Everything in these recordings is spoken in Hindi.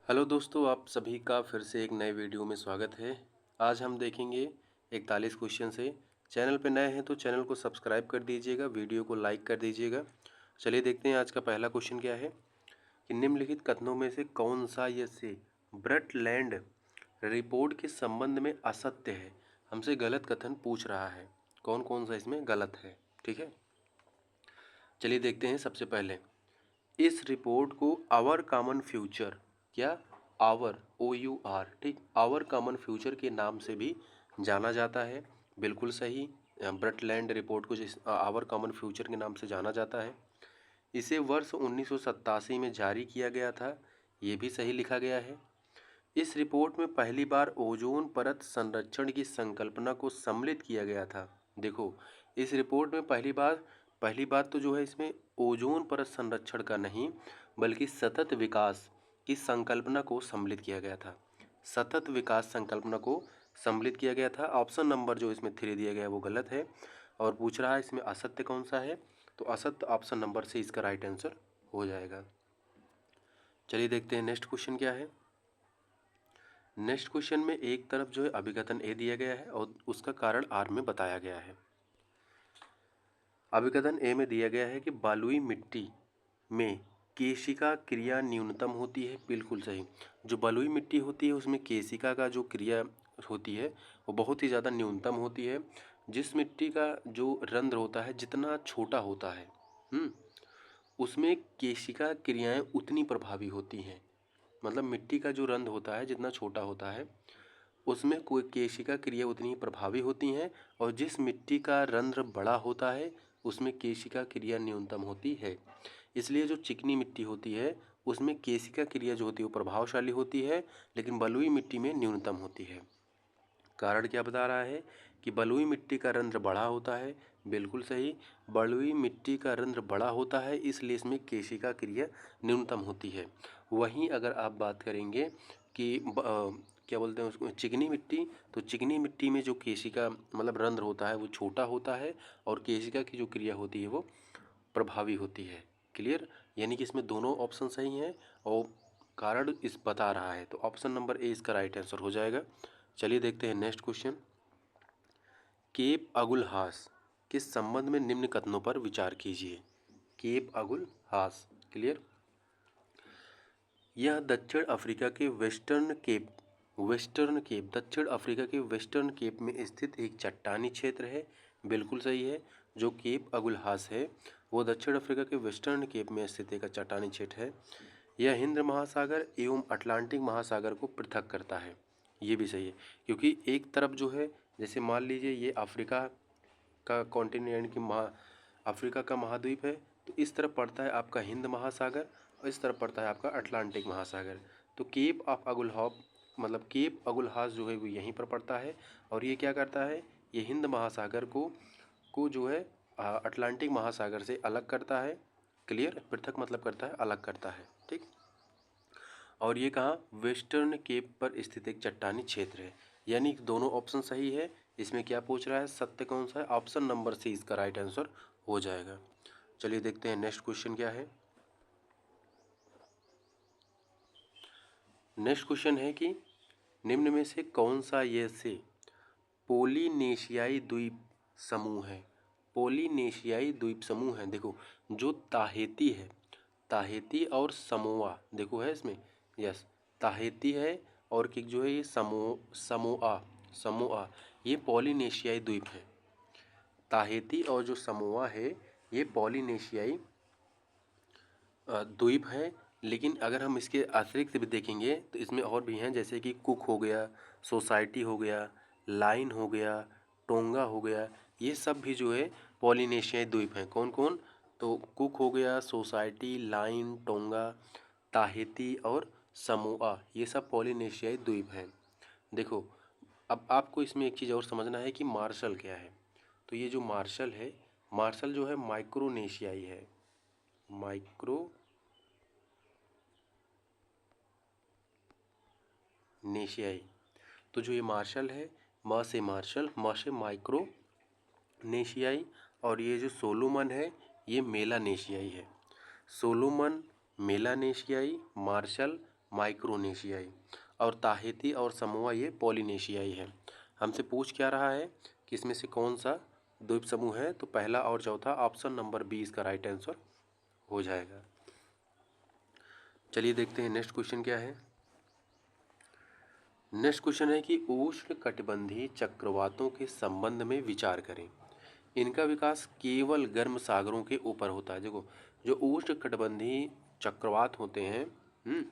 हेलो दोस्तों, आप सभी का फिर से एक नए वीडियो में स्वागत है। आज हम देखेंगे 41 क्वेश्चन से। चैनल पे नए हैं तो चैनल को सब्सक्राइब कर दीजिएगा, वीडियो को लाइक कर दीजिएगा। चलिए देखते हैं आज का पहला क्वेश्चन क्या है कि निम्नलिखित कथनों में से कौन सा ये से ब्रटलैंड रिपोर्ट के संबंध में असत्य है। हमसे गलत कथन पूछ रहा है, कौन कौन सा इसमें गलत है। ठीक है, चलिए देखते हैं। सबसे पहले इस रिपोर्ट को आवर कॉमन फ्यूचर, क्या आवर OUR, ठीक, आवर कॉमन फ्यूचर के नाम से भी जाना जाता है। बिल्कुल सही। ब्रटलैंड रिपोर्ट को जिस आवर कॉमन फ्यूचर के नाम से जाना जाता है। इसे वर्ष 1987 में जारी किया गया था, ये भी सही लिखा गया है। इस रिपोर्ट में पहली बार ओजोन परत संरक्षण की संकल्पना को सम्मिलित किया गया था। देखो, इस रिपोर्ट में पहली बात तो जो है इसमें ओजोन परत संरक्षण का नहीं बल्कि सतत विकास की संकल्पना को सम्मिलित किया गया था। सतत विकास संकल्पना को सम्मिलित किया गया था। ऑप्शन नंबर जो इसमें 3 दिया गया है वो गलत है और पूछ रहा है इसमें असत्य कौन सा है, तो असत्य ऑप्शन नंबर से इसका राइट आंसर हो जाएगा। चलिए देखते हैं नेक्स्ट क्वेश्चन क्या है। नेक्स्ट क्वेश्चन में एक तरफ जो है अभिकथन ए दिया गया है और उसका कारण आर में बताया गया है। अभिकथन ए में दिया गया है कि बलुई मिट्टी में केशिका क्रिया न्यूनतम होती है। बिल्कुल सही। जो बलुई मिट्टी होती है उसमें केशिका का जो क्रिया होती है वो बहुत ही ज़्यादा न्यूनतम होती है। जिस मिट्टी का जो रंध्र होता है जितना छोटा होता है उसमें केशिका क्रियाएं उतनी प्रभावी होती हैं। मतलब मिट्टी का जो रंध्र होता है जितना छोटा होता है उसमें कोई केशिका क्रिया उतनी प्रभावी होती हैं, और जिस मिट्टी का रंध्र बड़ा होता है उसमें केशिका क्रिया न्यूनतम होती है। इसलिए जो चिकनी मिट्टी होती है उसमें केशिका क्रिया जो होती है वो प्रभावशाली होती है, लेकिन बलुई मिट्टी में न्यूनतम होती है। कारण क्या बता रहा है कि बलुई मिट्टी का रंध्र बड़ा होता है। बिल्कुल सही। बलुई मिट्टी का रंध्र बड़ा होता है इसलिए इसमें केशिका क्रिया न्यूनतम होती है। वहीं अगर आप बात करेंगे कि क्या बोलते हैं उसको, चिकनी मिट्टी, तो चिकनी मिट्टी में जो केशिका मतलब रंध्र होता है वो छोटा होता है और केशिका की जो क्रिया होती है वो प्रभावी होती है। क्लियर। यानी कि इसमें दोनों ऑप्शन सही हैं और कारण इस बता रहा है, तो ऑप्शन नंबर ए इसका राइट आंसर हो जाएगा। चलिए देखते हैं नेक्स्ट क्वेश्चन। केप अगुल हास के संबंध में निम्न कथनों पर विचार कीजिए। केप अगुल हास। क्लियर। यह दक्षिण अफ्रीका के दक्षिण अफ्रीका के वेस्टर्न केप में स्थित एक चट्टानी क्षेत्र है। बिल्कुल सही है। जो केप अगुल हास है वो दक्षिण अफ्रीका के वेस्टर्न केप में स्थित एक चट्टानी क्षेत्र है। यह हिंद महासागर एवं अटलांटिक महासागर को पृथक करता है। ये भी सही है, क्योंकि एक तरफ जो है, जैसे मान लीजिए ये अफ्रीका का कॉन्टिनेंट की अफ्रीका का महाद्वीप है, तो इस तरफ पड़ता है आपका हिंद महासागर और इस तरफ पड़ता है आपका अटलांटिक महासागर। तो केप ऑफ अगुलहॉप मतलब केप अगुलहास जो है वो यहीं पर पड़ता है, और ये क्या करता है, ये हिंद महासागर को जो है अटलांटिक महासागर से अलग करता है। क्लियर। पृथक मतलब करता है, अलग करता है। ठीक। और ये कहाँ, वेस्टर्न केप पर स्थित एक चट्टानी क्षेत्र है। यानी कि दोनों ऑप्शन सही है। इसमें क्या पूछ रहा है, सत्य कौन सा है, ऑप्शन नंबर सी इसका राइट आंसर हो जाएगा। चलिए देखते हैं नेक्स्ट क्वेश्चन क्या है। नेक्स्ट क्वेश्चन है कि निम्न में से कौन सा ये से पोलिनेशियाई द्वीप समूह है। पोलिनेशियाई द्वीप समूह है। देखो, जो ताहेती है, ताहेती और समोआ, देखो है इसमें, यस, ताहेती है और कि जो है ये समोआ समोआ ये पॉलिनेशियाई द्वीप है। ताहेती और जो समोआ है ये पॉलिनेशियाई द्वीप है। लेकिन अगर हम इसके अतिरिक्त भी देखेंगे तो इसमें और भी हैं, जैसे कि कुक हो गया, सोसाइटी हो गया, लाइन हो गया, टोंगा हो गया, ये सब भी जो है पॉलिनेशियाई द्वीप हैं। कौन कौन, तो कुक हो गया, सोसाइटी, लाइन, टोंगा, ताहिती और समोआ, ये सब पॉलिनेशियाई द्वीप हैं। देखो, अब आपको इसमें एक चीज़ और समझना है कि मार्शल क्या है। तो ये जो मार्शल है, मार्शल जो है माइक्रोनेशियाई है। माइक्रोनेशियाई। तो जो ये मार्शल है, म से मार्शल, म से माइक्रोनेशियाई, और ये जो सोलोमन है ये मेलानेशियाई है। सोलोमन, मेलानेशियाई, मार्शल माइक्रोनेशियाई, और ताहिती और समोआ ये पॉलिनेशियाई है। हमसे पूछ क्या रहा है कि इसमें से कौन सा द्वीप समूह है, तो पहला और चौथा, ऑप्शन नंबर बी इसका राइट आंसर हो जाएगा। चलिए देखते हैं नेक्स्ट क्वेश्चन क्या है। नेक्स्ट क्वेश्चन है कि उष्ण कटिबंधीय चक्रवातों के संबंध में विचार करें। इनका विकास केवल गर्म सागरों के ऊपर होता है। देखो, जो उष्ण कटिबंधीय चक्रवात होते हैं,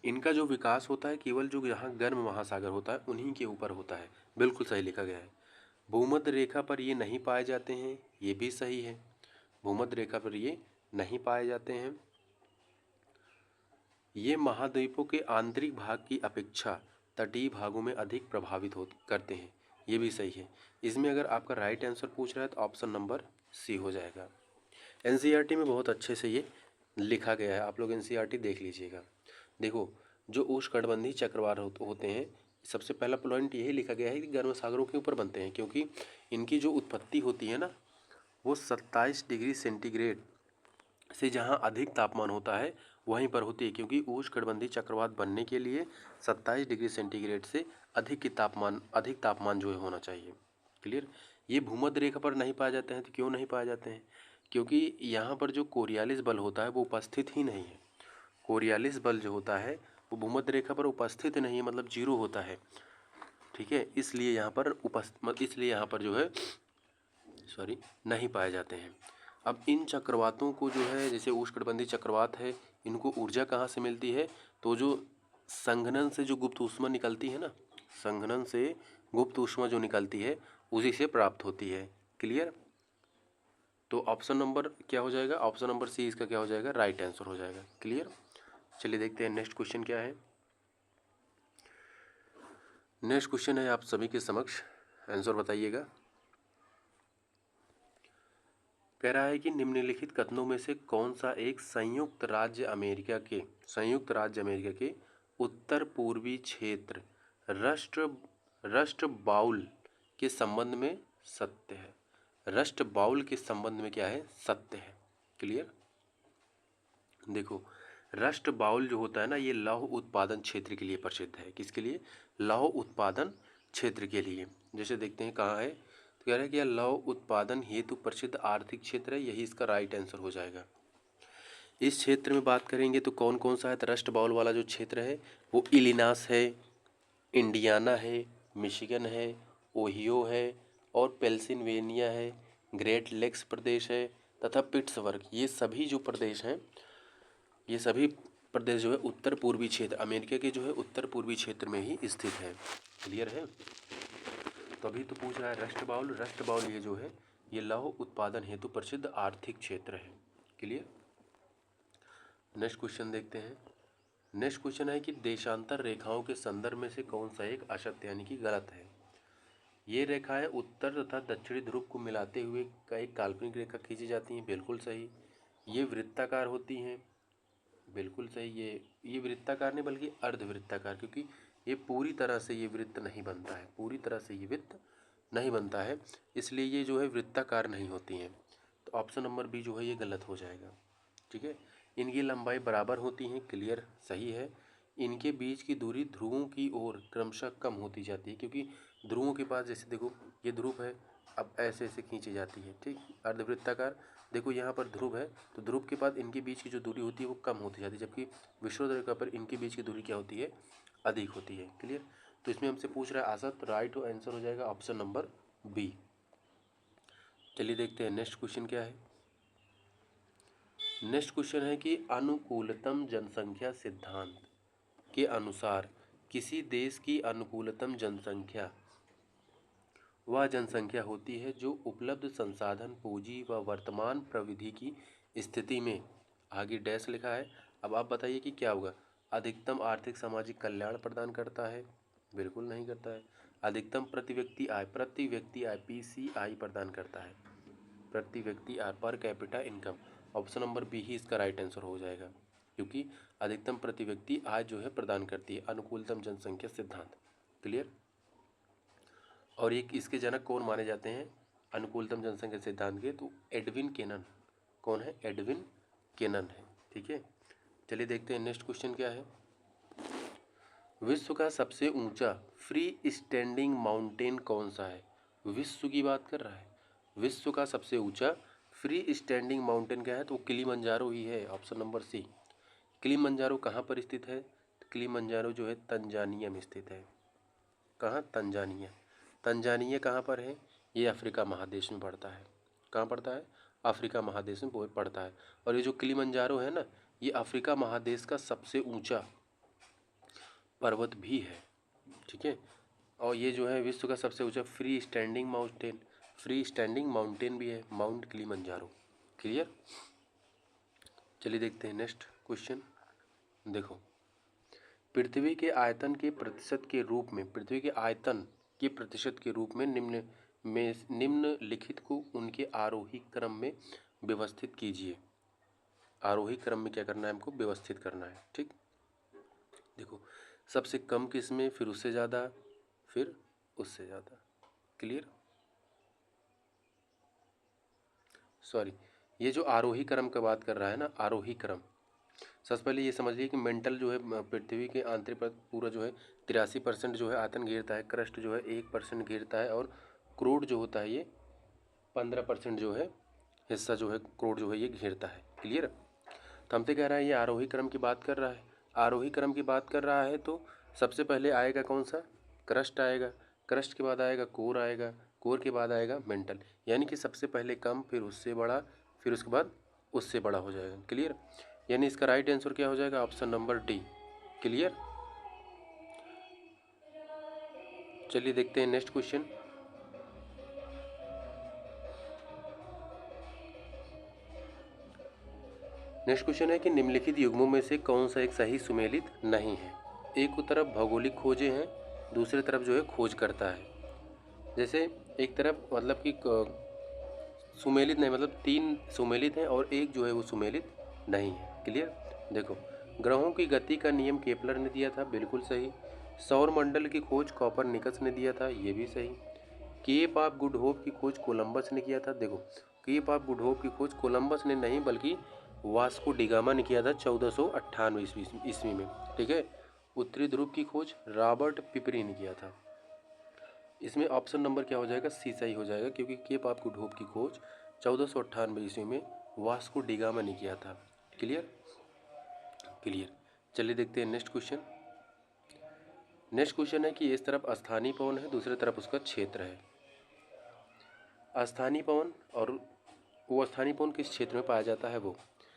इनका जो विकास होता है केवल जो यहाँ गर्म महासागर होता है उन्हीं के ऊपर होता है। बिल्कुल सही लिखा गया है। भूमध्य रेखा पर ये नहीं पाए जाते हैं, ये भी सही है। भूमध्य रेखा पर ये नहीं पाए जाते हैं। ये महाद्वीपों के आंतरिक भाग की अपेक्षा तटीय भागों में अधिक प्रभावित हो करते हैं, ये भी सही है। इसमें अगर आपका राइट आंसर पूछ रहा है तो ऑप्शन नंबर सी हो जाएगा। एनसीईआरटी में बहुत अच्छे से ये लिखा गया है, आप लोग एनसीईआरटी देख लीजिएगा। देखो, जो उष्णकटिबंधीय चक्रवात होते हैं, सबसे पहला पॉइंट यही लिखा गया है कि गर्म सागरों के ऊपर बनते हैं, क्योंकि इनकी जो उत्पत्ति होती है ना, वो 27 डिग्री सेंटीग्रेड से जहाँ अधिक तापमान होता है वहीं पर होती है, क्योंकि उष्णकटिबंधीय चक्रवात बनने के लिए 27 डिग्री सेंटीग्रेड से अधिक तापमान जो है होना चाहिए। क्लियर। ये भूमध्य रेखा पर नहीं पाए जाते हैं, तो क्यों नहीं पाए जाते हैं? क्योंकि यहाँ पर जो कोरियालिस बल होता है वो उपस्थित ही नहीं है। कोरियालिस बल जो होता है वो भूमध्य रेखा पर उपस्थित नहीं है, मतलब जीरो होता है। ठीक है, इसलिए यहाँ पर जो है नहीं पाए जाते हैं। अब इन चक्रवातों को जो है, जैसे उष्णकटिबंधीय चक्रवात है, इनको ऊर्जा कहाँ से मिलती है? तो जो संघनन से जो गुप्त ऊष्मा निकलती है ना, संघनन से गुप्त ऊष्मा जो निकलती है उसी से प्राप्त होती है। क्लियर। तो ऑप्शन नंबर क्या हो जाएगा? ऑप्शन नंबर सी इसका क्या हो जाएगा? राइट आंसर हो जाएगा। क्लियर। चलिए देखते हैं नेक्स्ट क्वेश्चन क्या है। नेक्स्ट क्वेश्चन है आप सभी के समक्ष, आंसर बताइएगा। कह रहा है कि निम्नलिखित कथनों में से कौन सा एक संयुक्त राज्य अमेरिका के उत्तर पूर्वी क्षेत्र रस्ट बाउल के संबंध में सत्य है? रस्ट बाउल के संबंध में क्या है? सत्य है। क्लियर। देखो, रस्ट बाउल जो होता है ना, ये लौह उत्पादन क्षेत्र के लिए प्रसिद्ध है। किसके लिए? लौह उत्पादन क्षेत्र के लिए। जैसे देखते हैं कहाँ है, तो कह रहा है कि यह लौह उत्पादन हेतु प्रसिद्ध आर्थिक क्षेत्र है, यही इसका राइट आंसर हो जाएगा। इस क्षेत्र में बात करेंगे तो कौन कौन सा है? तो रस्ट बाउल वाला जो क्षेत्र है वो इलिनास है, इंडियाना है, मिशिगन है, ओहियो है और पेंसिल्वेनिया है, ग्रेट लेक्स प्रदेश है तथा पिट्सबर्ग। ये सभी जो प्रदेश हैं, ये सभी प्रदेश जो है उत्तर पूर्वी क्षेत्र, अमेरिका के जो है उत्तर पूर्वी क्षेत्र में ही स्थित है। क्लियर है। तो अभी तो पूछ रहा है रस्ट बाउल ये जो है ये लौह उत्पादन हेतु प्रसिद्ध आर्थिक क्षेत्र है। क्लियर। नेक्स्ट क्वेश्चन देखते हैं। नेक्स्ट क्वेश्चन है कि देशांतर रेखाओं के संदर्भ में से कौन सा एक असत्य यानी कि गलत है? ये रेखाएं उत्तर तथा दक्षिणी ध्रुव को मिलाते हुए कई काल्पनिक रेखा खींची जाती हैं। बिल्कुल सही। ये वृत्ताकार होती हैं। बिल्कुल सही। ये वृत्ताकार नहीं बल्कि अर्धवृत्ताकार, क्योंकि ये पूरी तरह से ये वृत्त नहीं बनता है, पूरी तरह से ये वृत्त नहीं बनता है, इसलिए ये जो है वृत्ताकार नहीं होती हैं। तो ऑप्शन नंबर बी जो है ये गलत हो जाएगा। ठीक है। इनकी लंबाई बराबर होती हैं। क्लियर, सही है। इनके बीच की दूरी ध्रुवों की ओर क्रमशः कम होती जाती है, क्योंकि ध्रुवों के पास, जैसे देखो ये ध्रुव है, अब ऐसे ऐसे खींची जाती है। ठीक, अर्धवृत्ताकार। देखो यहाँ पर ध्रुव है तो ध्रुव के बाद इनके बीच की जो दूरी होती है वो कम होती जाती है, जबकि विषुवत रेखा पर इनके बीच की दूरी क्या होती है? अधिक होती है। क्लियर। तो इसमें हमसे पूछ रहा है आसत, राइट आंसर हो जाएगा ऑप्शन नंबर बी। चलिए देखते हैं नेक्स्ट क्वेश्चन क्या है। नेक्स्ट क्वेश्चन है कि अनुकूलतम जनसंख्या सिद्धांत के अनुसार किसी देश की अनुकूलतम जनसंख्या वह जनसंख्या होती है जो उपलब्ध संसाधन, पूंजी व वर्तमान प्रविधि की स्थिति में, आगे डैश लिखा है। अब आप बताइए कि क्या होगा? अधिकतम आर्थिक सामाजिक कल्याण प्रदान करता है? बिल्कुल नहीं करता है। अधिकतम प्रति व्यक्ति आय PCI प्रदान करता है, प्रति व्यक्ति आय, per capita income. Option number B ही इसका राइट आंसर हो जाएगा, क्योंकि अधिकतम प्रति व्यक्ति आय जो है प्रदान करती है अनुकूलतम जनसंख्या सिद्धांत। क्लियर। और ये इसके जनक कौन माने जाते हैं अनुकूलतम जनसंख्या सिद्धांत के? तो एडविन केनन। कौन है? एडविन केनन है। ठीक है। चलिए देखते हैं नेक्स्ट क्वेश्चन क्या है। विश्व का सबसे ऊंचा फ्री स्टैंडिंग माउंटेन कौन सा है? विश्व की बात कर रहा है। विश्व का सबसे ऊंचा फ्री स्टैंडिंग माउंटेन क्या है? तो किलिमंजारो ही है, ऑप्शन नंबर सी। किलिमंजारो कहाँ पर स्थित है? किलिमंजारो जो है तंजानिया में स्थित है। कहाँ? तंजानिया। तंजानिया कहाँ पर है? ये अफ्रीका महादेश में पड़ता है। कहाँ पड़ता है? अफ्रीका महादेश में पड़ता है। और ये जो किलिमंजारो है ना, ये अफ्रीका महादेश का सबसे ऊंचा पर्वत भी है। ठीक है। और ये जो है विश्व का सबसे ऊंचा फ्री स्टैंडिंग माउंटेन भी है, माउंट किलिमंजारो। क्लियर। चलिए देखते हैं नेक्स्ट क्वेश्चन। देखो, पृथ्वी के आयतन के प्रतिशत के रूप में, पृथ्वी के आयतन के प्रतिशत के रूप में निम्नलिखित को उनके आरोही क्रम में व्यवस्थित कीजिए। आरोही क्रम में क्या करना है हमको? व्यवस्थित करना है। ठीक। देखो, सबसे कम किस्में, फिर उससे ज़्यादा, फिर उससे ज़्यादा। क्लियर। सॉरी, ये जो आरोही क्रम का बात कर रहा है ना, आरोही क्रम, सबसे पहले ये समझिए कि मेंटल जो है पृथ्वी के आंतरिक पूरा जो है 83% जो है आयतन घेरता है, क्रस्ट जो है 1% घेरता है, और क्रोड जो होता है ये 15% जो है हिस्सा जो है क्रोड जो है ये घेरता है। क्लियर। तो हमसे कह रहा है ये आरोही क्रम की बात कर रहा है। आरोही क्रम की बात कर रहा है तो सबसे पहले आएगा कौन सा? क्रस्ट आएगा, क्रस्ट के बाद आएगा कोर आएगा, कोर के बाद आएगा मेंटल। यानी कि सबसे पहले कम, फिर उससे बड़ा, फिर उसके बाद उससे बड़ा हो जाएगा। क्लियर। यानी इसका राइट आंसर क्या हो जाएगा? Option number D. क्लियर। चलिए देखते हैं नेक्स्ट क्वेश्चन। नेक्स्ट क्वेश्चन है कि निम्नलिखित युग्मों में से कौन सा एक सही सुमेलित नहीं है? एक तरफ भौगोलिक खोजें हैं, दूसरी तरफ जो है खोज करता है। जैसे एक तरफ मतलब कि सुमेलित नहीं, मतलब 3 सुमेलित हैं और एक जो है वो सुमेलित नहीं है। क्लियर। देखो, ग्रहों की गति का नियम केपलर ने दिया था, बिल्कुल सही। सौर मंडल की खोज कॉपरनिकस ने दिया था, ये भी सही। केप ऑफ गुड होप की खोज कोलंबस ने किया था। देखो, केप ऑफ गुड होप की खोज कोलंबस ने नहीं बल्कि वास्को डिगामा ने किया था 1498 ईस्वी में। ठीक है। उत्तरी ध्रुव की खोज रॉबर्ट पिपरी ने किया था। इसमें ऑप्शन नंबर क्या हो जाएगा? सी सही हो जाएगा, क्योंकि केप ऑफ गुड होप की खोज 1498 ईस्वी में वास्को डिगामा ने किया था। क्लियर। क्लियर। चलिए देखते हैं नेक्स्ट क्वेश्चन। नेक्स्ट क्वेश्चन है कि इस तरफ स्थानीय पवन है, दूसरी तरफ उसका क्षेत्र है। स्थानीय पवन, और वो स्थानीय पवन किस क्षेत्र में पाया जाता है? वो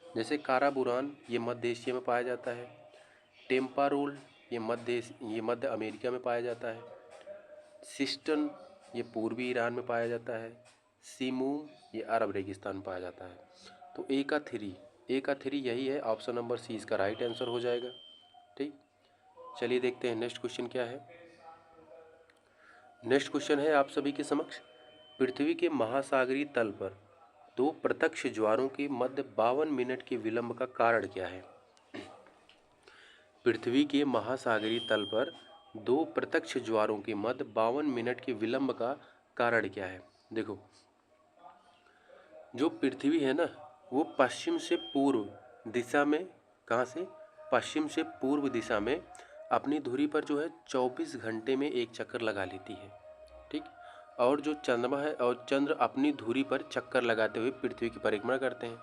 जैसे काराबुरान, ये मध्य एशिया में पाया जाता है। टेम्पारोल, ये मध्य अमेरिका में पाया जाता है। सिस्टन, ये पूर्वी ईरान में पाया जाता है। सीमूम, ये अरब रेगिस्तान में पाया जाता है। तो ए का थ्री यही है, ऑप्शन नंबर सी इसका राइट आंसर हो जाएगा। ठीक। चलिए देखते हैं नेक्स्ट क्वेश्चन क्या है। नेक्स्ट क्वेश्चन है आप सभी के समक्ष, पृथ्वी के महासागरीय तल पर 2 प्रत्यक्ष ज्वारों के मध्य 52 मिनट के विलंब का कारण क्या है? पृथ्वी के महासागरीय तल पर 2 प्रत्यक्ष ज्वारों के मध्य 52 मिनट के विलंब का कारण क्या है? देखो, जो पृथ्वी है ना, वो पश्चिम से पूर्व दिशा में, कहाँ से? पश्चिम से पूर्व दिशा में अपनी धुरी पर जो है 24 घंटे में एक चक्कर लगा लेती है। ठीक। और जो चंद्रमा है, और चंद्र अपनी धुरी पर चक्कर लगाते हुए पृथ्वी की परिक्रमा करते हैं।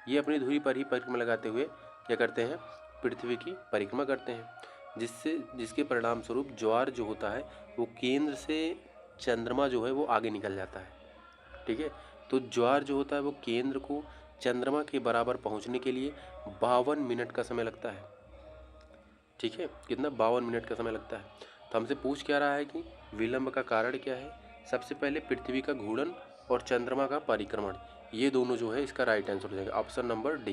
ये अपनी धुरी पर ही परिक्रमा लगाते हुए क्या करते हैं? पृथ्वी की परिक्रमा करते हैं, जिसके परिणाम स्वरूप ज्वार जो होता है वो केंद्र से चंद्रमा जो है वो आगे निकल जाता है। ठीक है। तो ज्वार जो होता है वो केंद्र को चंद्रमा के बराबर पहुंचने के लिए 52 मिनट का समय लगता है। ठीक है। कितना? 52 मिनट का समय लगता है। तो हमसे पूछ क्या रहा है कि विलंब का कारण क्या है? सबसे पहले पृथ्वी का घूर्णन और चंद्रमा का परिक्रमण, ये दोनों जो है इसका राइट आंसर हो जाएगा, ऑप्शन नंबर डी।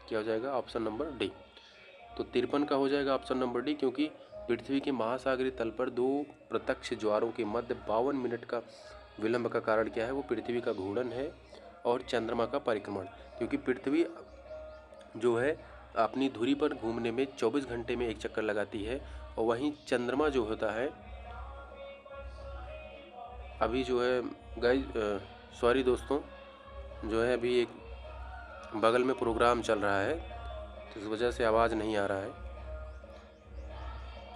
क्या हो जाएगा? Option number D. तो 53 का हो जाएगा ऑप्शन नंबर डी, क्योंकि पृथ्वी के महासागरीय तल पर 2 प्रत्यक्ष ज्वारों के मध्य 52 मिनट का विलंब का कारण क्या है? वो पृथ्वी का घूर्णन है और चंद्रमा का परिक्रमण। क्योंकि पृथ्वी जो है अपनी धुरी पर घूमने में 24 घंटे में एक चक्कर लगाती है, और वहीं चंद्रमा जो होता है, अभी जो है गाइस, सॉरी दोस्तों, जो है अभी एक बगल में प्रोग्राम चल रहा है, तो इस वजह से आवाज़ नहीं आ रहा है।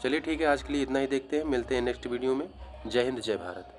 चलिए ठीक है, आज के लिए इतना ही। देखते हैं, मिलते हैं नेक्स्ट वीडियो में। जय हिंद, जय भारत।